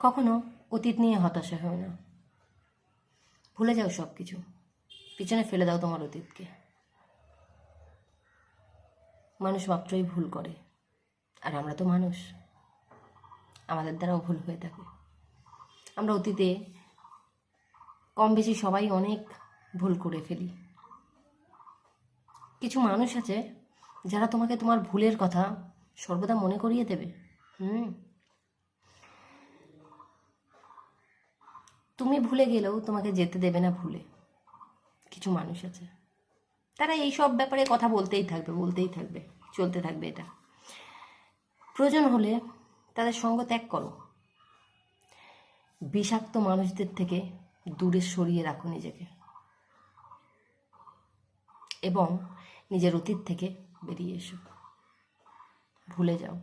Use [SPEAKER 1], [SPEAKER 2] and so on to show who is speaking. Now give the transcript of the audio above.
[SPEAKER 1] কখনো অতীত নিয়ে হতাশা হয় না, ভুলে যাও সব কিছু, পিছনে ফেলে দাও তোমার অতীতকে। মানুষ মাত্রই ভুল করে, আর আমরা তো মানুষ, আমাদের দ্বারাও ভুল হয়ে থাকে। আমরা অতীতে কম বেশি সবাই অনেক ভুল করে ফেলি। কিছু মানুষ আছে যারা তোমাকে তোমার ভুলের কথা সর্বদা মনে করিয়ে দেবে। তুমি ভুলে গেলেও তোমাকে যেতে দেবে না ভুলে। কিছু মানুষ আছে, তারা এই সব ব্যাপারে কথা বলতেই থাকবে, চলতে থাকবে। এটা প্রয়োজন হলে তাদের সঙ্গ ত্যাগ করো। বিষাক্ত মানুষদের থেকে দূরে সরিয়ে রাখো নিজেকে, এবং নিজের অতীত থেকে বেরিয়ে এসো, ভুলে যাও।